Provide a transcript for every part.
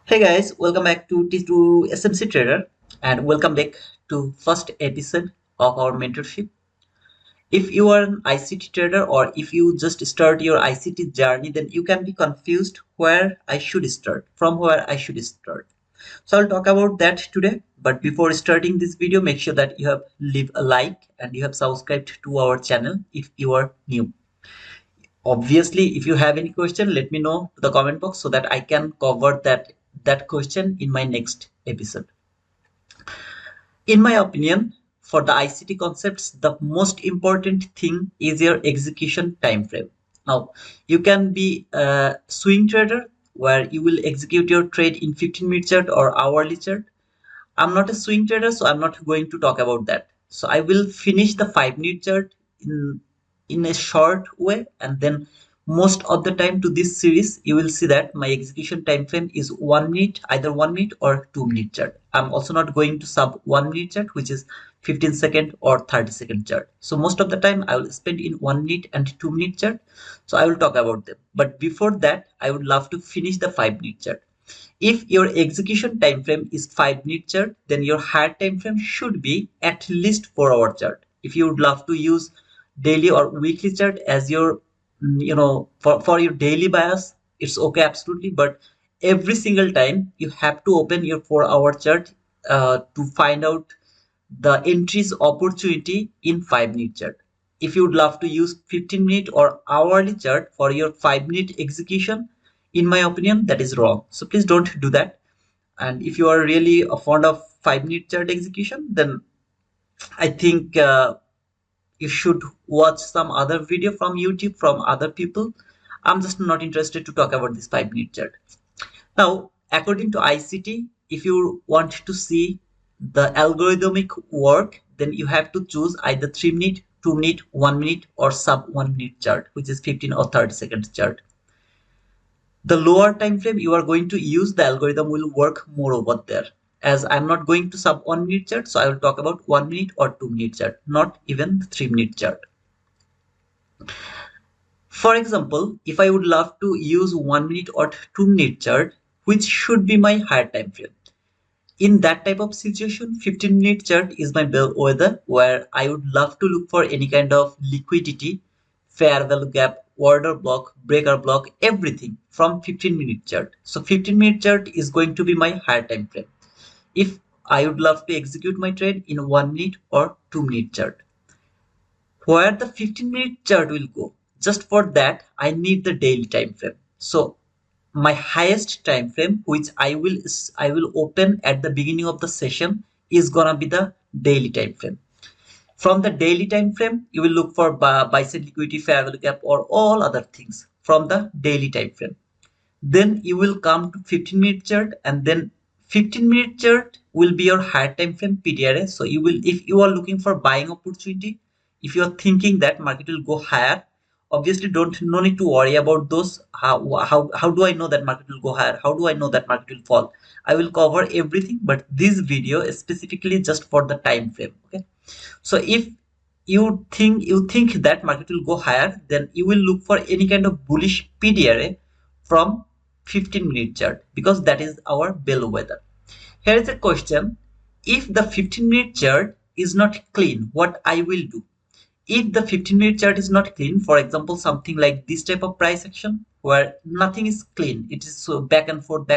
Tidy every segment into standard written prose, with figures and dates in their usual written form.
Hey guys, welcome back to SMC Trader and welcome back to first episode of our mentorship. If you are an ICT trader or if you just start your ICT journey, then you can be confused where I should start, from where I should start. So I'll talk about that today. But before starting this video, make sure that you have leave a like and you have subscribed to our channel if you are new. Obviously, if you have any question, let me know in the comment box so that I can cover that question in my next episode. In my opinion, for the ICT concepts, the most important thing is your execution time frame. Now, you can be a swing trader where you will execute your trade in 15-minute chart or hourly chart. I'm not a swing trader, so I'm not going to talk about that. So I will finish the 5-minute chart in a short way, and then most of the time to this series, you will see that my execution time frame is 1 minute, either 1 minute or 2-minute chart. I'm also not going to sub 1 minute chart, which is 15-second or 30-second chart. So most of the time I will spend in 1 minute and 2-minute chart. So I will talk about them. But before that, I would love to finish the 5-minute chart. If your execution time frame is 5-minute chart, then your higher time frame should be at least 4-hour chart. If you would love to use daily or weekly chart as your for your daily bias, it's okay, absolutely. But every single time you have to open your 4-hour chart to find out the entries opportunity in 5-minute chart. If you would love to use 15-minute or hourly chart for your 5-minute execution, in my opinion, that is wrong. So please don't do that. And if you are really fond of 5-minute chart execution, then I think you should watch some other video from YouTube from other people. I'm just not interested to talk about this 5-minute chart. Now, according to ICT, if you want to see the algorithmic work, then you have to choose either 3-minute, 2-minute, 1-minute, or sub 1-minute chart, which is 15 or 30-second chart. The lower time frame you are going to use, the algorithm will work more over there. As I'm not going to sub 1-minute chart, so I will talk about 1-minute or 2-minute chart, not even 3-minute chart. For example, if I would love to use 1-minute or 2-minute chart, which should be my higher time frame? In that type of situation, 15-minute chart is my bellwether where I would love to look for any kind of liquidity, fair value gap, order block, breaker block, everything from 15-minute chart. So 15-minute chart is going to be my higher time frame if I would love to execute my trade in 1-minute or 2-minute chart. Where the 15-minute chart will go, just for that I need the daily time frame. So my highest time frame which I will open at the beginning of the session is gonna be the daily time frame. From the daily time frame, you will look for buy side liquidity, fair value gap, or all other things from the daily time frame. Then you will come to 15-minute chart, and then 15-minute chart will be your higher time frame PDRA. So you will, if you are looking for buying opportunity, if you are thinking that market will go higher, obviously no need to worry about those. How do I know that market will go higher? How do I know that market will fall? I will cover everything, but this video is specifically just for the time frame. Okay. So if you think that market will go higher, then you will look for any kind of bullish PDRA from 15-minute chart, because that is our bellwether. Here is a question: if the 15-minute chart is not clean, what I will do? If the 15-minute chart is not clean, for example, something like this type of price action where nothing is clean, it is so back and forth,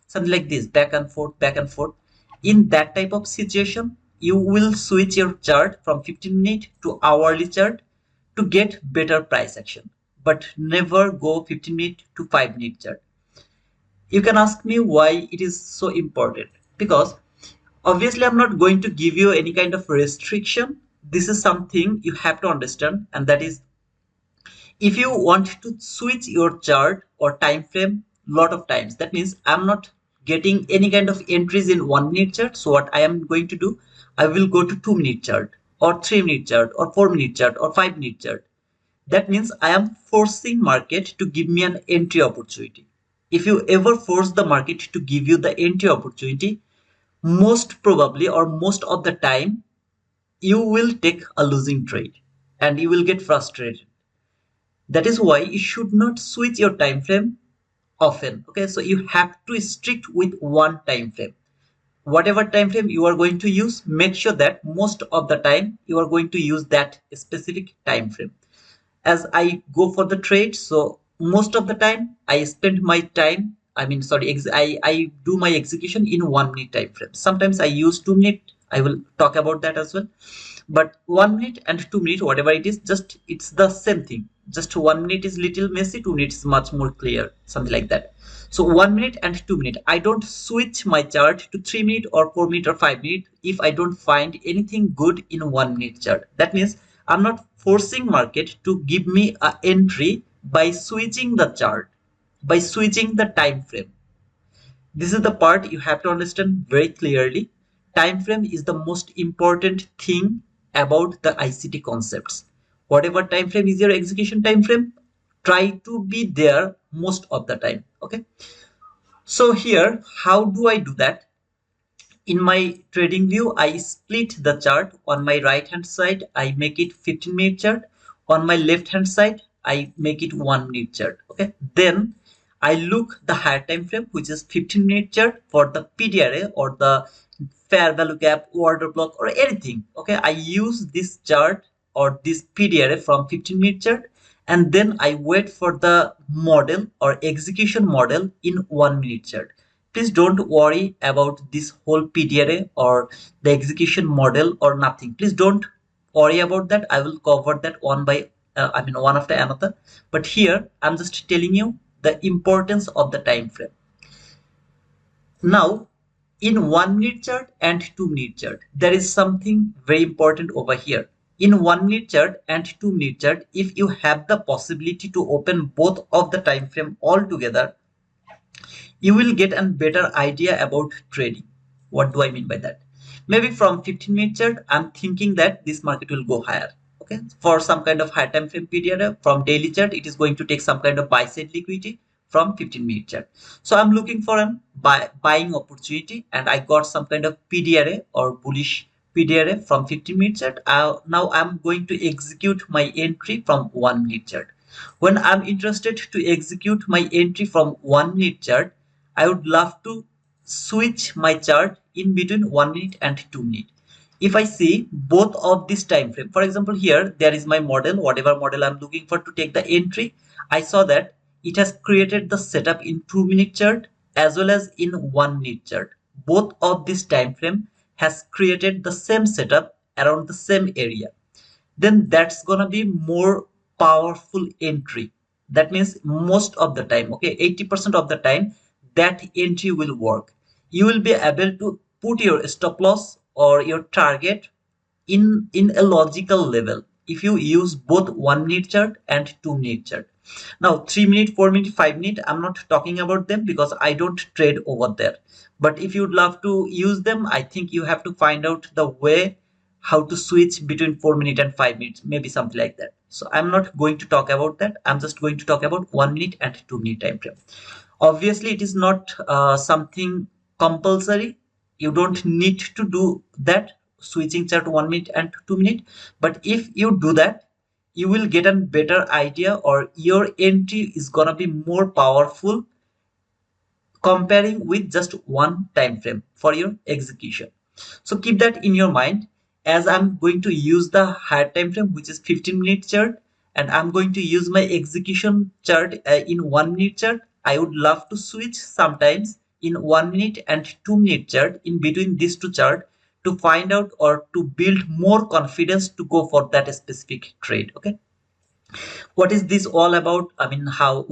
something like this, back and forth. In that type of situation, you will switch your chart from 15-minute to hourly chart to get better price action, but never go 15-minute to 5-minute chart. You can ask me why it is so important, because obviously I'm not going to give you any kind of restriction. This is something you have to understand, and that is, if you want to switch your chart or time frame lot of times, that means I'm not getting any kind of entries in 1-minute chart. So what I am going to do, I will go to 2-minute chart or 3-minute chart or 4-minute chart or 5-minute chart. That means I am forcing market to give me an entry opportunity. If you ever force the market to give you the entry opportunity, most probably or most of the time you will take a losing trade and you will get frustrated. That is why you should not switch your time frame often. Okay, so you have to strict with one time frame. Whatever time frame you are going to use, make sure that most of the time you are going to use that specific time frame. As I go for the trade, so most of the time I spend my time, I mean, sorry, I do my execution in 1 minute time frame. Sometimes I use 2 minute. I will talk about that as well. But 1 minute and 2 minute, whatever it is, just it's the same thing. Just 1 minute is little messy, 2 minutes is much more clear, something like that. So 1 minute and 2 minute, I don't switch my chart to 3 minute or 4 minute or 5 minute if I don't find anything good in 1 minute chart. That means I'm not forcing market to give me a entry by switching the chart, by switching the time frame. This is the part you have to understand very clearly. Time frame is the most important thing about the ICT concepts. Whatever time frame is your execution time frame, try to be there most of the time. Okay. So here, how do I do that? In my trading view, I split the chart. On my right hand side, I make it 15-minute chart. On my left hand side, I make it 1 minute chart. Okay. Then I look the higher time frame, which is 15-minute chart for the PDRA or the fair value gap, order block, or anything. Okay. I use this chart or this PDRA from 15-minute chart, and then I wait for the model or execution model in 1 minute chart. Please don't worry about this whole PDRA or the execution model or nothing. Please don't worry about that. I will cover that one by one after another. But here I'm just telling you the importance of the time frame. Now, in 1 minute chart and 2 minute chart, there is something very important over here. In 1 minute chart and 2 minute chart, if you have the possibility to open both of the time frame all together, you will get a better idea about trading. What do I mean by that? Maybe from 15-minute chart, I'm thinking that this market will go higher. Okay, for some kind of high time frame period, from daily chart, it is going to take some kind of buy side liquidity from 15-minute chart. So I'm looking for a buying opportunity, and I got some kind of PDRA or bullish PDRA from 15-minute chart. Now I'm going to execute my entry from 1 minute chart. When I'm interested to execute my entry from 1 minute chart, I would love to switch my chart in between 1 minute and 2 minute. If I see both of this time frame, for example, here there is my model, whatever model I'm looking for to take the entry. I saw that it has created the setup in 2 minute chart as well as in 1 minute chart. Both of this time frame has created the same setup around the same area. Then that's gonna be more powerful entry. That means most of the time, okay, 80% of the time that entry will work. You will be able to put your stop loss or your target in a logical level if you use both 1 minute chart and 2 minute chart. Now 3 minute, 4 minute, 5 minute, I'm not talking about them because I don't trade over there. But if you'd love to use them, I think you have to find out the way how to switch between 4 minute and 5 minutes, maybe something like that. So I'm not going to talk about that. I'm just going to talk about 1 minute and 2 minute time frame. Obviously it is not something compulsory. You don't need to do that, switching chart 1 minute and 2 minute. But if you do that, you will get a better idea, or your entry is gonna be more powerful comparing with just one time frame for your execution. So keep that in your mind, as I'm going to use the higher time frame, which is 15-minute chart, and I'm going to use my execution chart in 1 minute chart. I would love to switch sometimes in 1 minute and 2 minute chart in between these two chart to find out or to build more confidence to go for that specific trade. Okay, what is this all about? I mean, how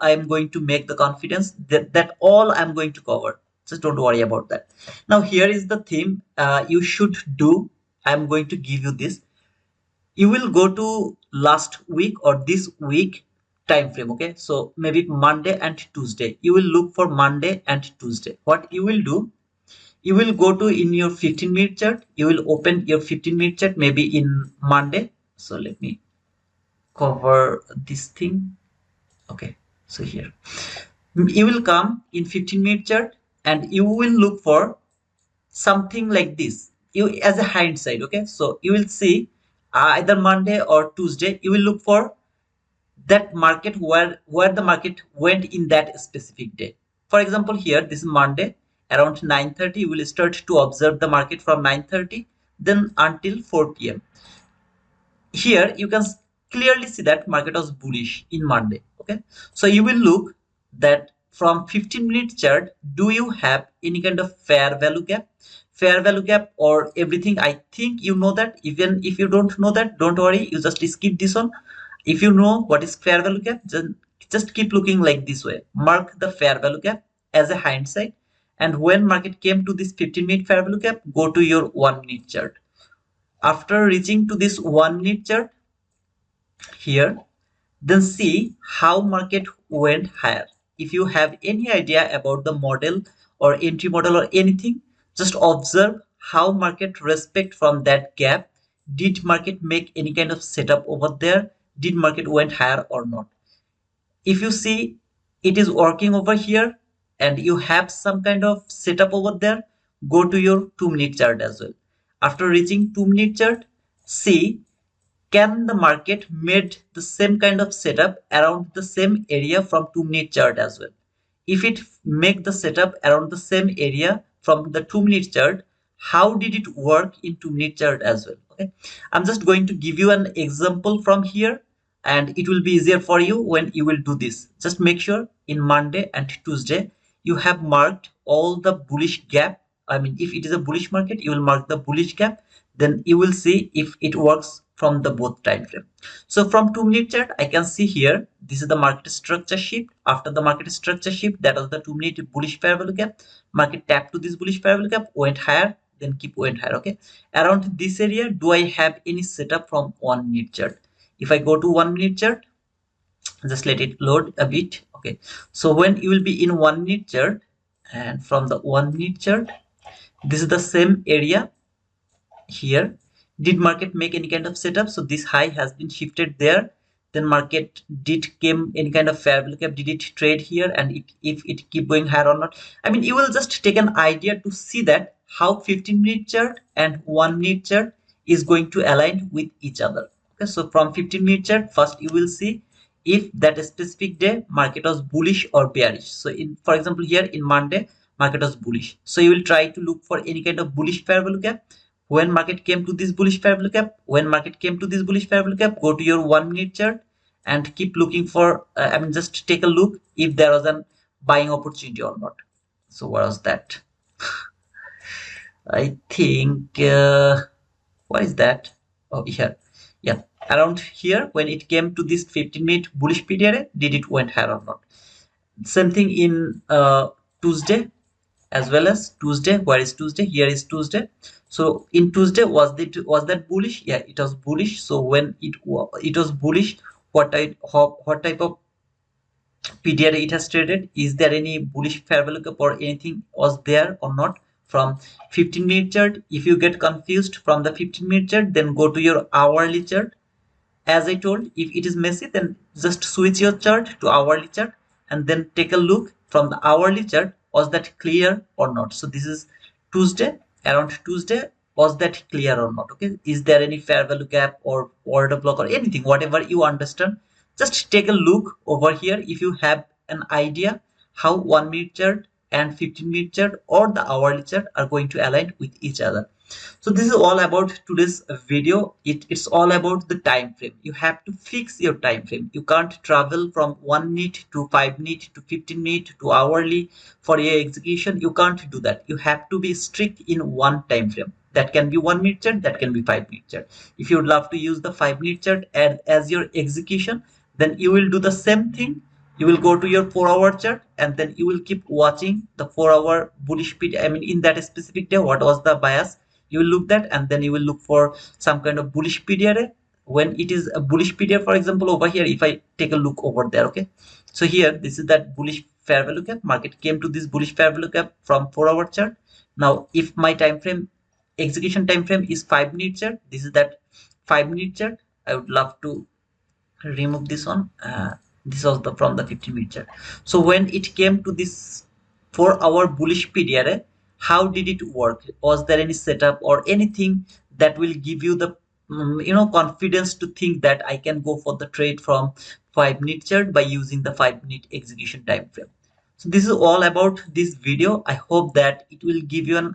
I am going to make the confidence, that all I'm going to cover. Just don't worry about that. Now here is the theme you should do. I'm going to give you this. You will go to last week or this week time frame. Okay, so maybe Monday and Tuesday. You will look for Monday and Tuesday. What you will do, you will go to in your 15-minute chart. You will open your 15-minute chart maybe in Monday. So let me cover this thing. Okay, so here you will come in 15-minute chart and you will look for something like this, you as a hindsight. Okay, so you will see either Monday or Tuesday, you will look for that market where the market went in that specific day. For example, here this is Monday around 9:30. You will start to observe the market from 9:30 then until 4 p.m. Here you can clearly see that market was bullish in Monday. Okay, so you will look that from 15-minute chart, do you have any kind of fair value gap? Fair value gap or everything, I think you know that. Even if you don't know that, don't worry, you just skip this one. If you know what is fair value gap, then just keep looking like this way. Mark the fair value gap as a hindsight, and when market came to this 15-minute fair value gap, go to your 1-minute chart. After reaching to this 1-minute chart here, then see how market went higher. If you have any idea about the model or entry model or anything, just observe how market respect from that gap. Did market make any kind of setup over there? Did market went higher or not? If you see it is working over here and you have some kind of setup over there, go to your 2-minute chart as well. After reaching 2-minute chart, see can the market made the same kind of setup around the same area from 2-minute chart as well. If it make the setup around the same area from the 2-minute chart, how did it work in 2-minute chart as well? Okay, I'm just going to give you an example from here, and it will be easier for you when you will do this. Just make sure in Monday and Tuesday you have marked all the bullish gap. I mean, if it is a bullish market, you will mark the bullish gap, then you will see if it works from the both time frame. So from 2-minute chart, I can see here this is the market structure shift. After the market structure shift, that was the 2-minute bullish fair value gap. Market tapped to this bullish fair value gap, went higher, then keep went higher. Okay, around this area, do I have any setup from 1-minute chart? If I go to 1-minute chart, just let it load a bit. Okay, so when you will be in 1-minute chart, and from the 1-minute chart, this is the same area here. Did market make any kind of setup? So this high has been shifted there, then market did came any kind of fair value gap, did it trade here, and if it keep going higher or not. I mean, you will just take an idea to see that how 15-minute chart and 1-minute chart is going to align with each other. Okay, so from 15-minute chart, first you will see if that specific day market was bullish or bearish. So in, for example, here in Monday market was bullish, so you will try to look for any kind of bullish fair value gap. When market came to this bullish fair value gap, go to your 1-minute chart and keep looking for I mean, just take a look if there was a buying opportunity or not. So what was that? I think what is that? Oh, here, yeah, around here when it came to this 15-minute bullish period, did it went higher or not? Same thing in Tuesday as well as Tuesday. Where is Tuesday? Here is Tuesday. So in Tuesday, was that bullish? Yeah, it was bullish. So when it was bullish, what type of period it has traded? Is there any bullish fair value gap or anything was there or not? From 15-minute chart, if you get confused from the 15-minute chart, then go to your hourly chart. As I told, if it is messy, then just switch your chart to hourly chart and then take a look from the hourly chart, was that clear or not? So this is Tuesday, around Tuesday, was that clear or not? Okay, is there any fair value gap or order block or anything, whatever you understand, just take a look over here. If you have an idea how 1-minute chart and 15-minute chart or the hourly chart are going to align with each other. So this is all about today's video. It's all about the time frame. You have to fix your time frame. You can't travel from 1 minute to 5 minute to 15 minute to hourly for your execution. You can't do that. You have to be strict in one time frame. That can be 1 minute chart, that can be 5 minute chart. If you would love to use the 5 minute chart as your execution, then you will do the same thing. You will go to your 4 hour chart and then you will keep watching the 4 hour bullish period. I mean, in that specific day, what was the bias? You will look that, and then you will look for some kind of bullish period. When it is a bullish period, for example, over here, if I take a look over there, okay, so here this is that bullish fair value gap. Market came to this bullish fair value gap from 4 hour chart. Now if my time frame, execution time frame, is 5-minute chart, this is that 5-minute chart. I would love to remove this one. This was the from the 15-minute chart. So when it came to this 4 hour bullish period, how did it work? Was there any setup or anything that will give you the confidence to think that I can go for the trade from 5-minute chart by using the 5-minute execution time frame. So this is all about this video. I hope that it will give you an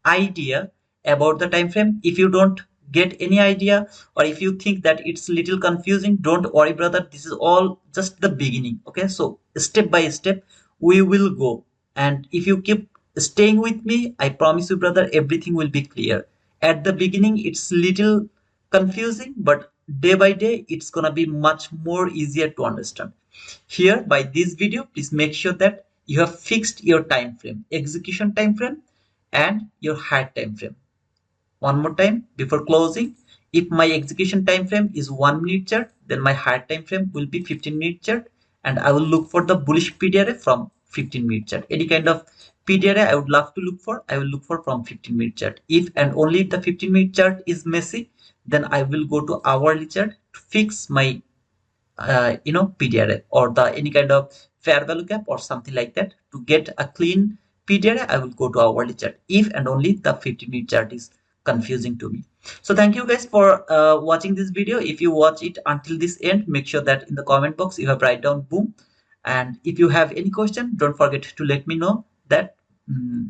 idea about the time frame. If you don't get any idea, or if you think that it's little confusing, don't worry brother, this is all just the beginning. Okay, so step by step we will go, and if you keep staying with me, I promise you brother, everything will be clear. At the beginning it's little confusing, but day by day it's gonna be much more easier to understand. Here by this video, please make sure that you have fixed your time frame, execution time frame, and your hard time frame. One more time before closing, if my execution time frame is 1-minute chart, then my hard time frame will be 15-minute chart, and I will look for the bullish PDRA from 15-minute chart. Any kind of PDRA I would love to look for, I will look for from 15-minute chart. If and only if the 15-minute chart is messy, then I will go to hourly chart to fix my PDRA or the any kind of fair value gap or something like that. To get a clean PDRA, I will go to hourly chart if and only the 15-minute chart is confusing to me. So thank you guys for watching this video. If you watch it until this end, make sure that in the comment box you have write down boom, and if you have any question, don't forget to let me know that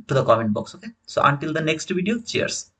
to the comment box. Okay, so until the next video, cheers.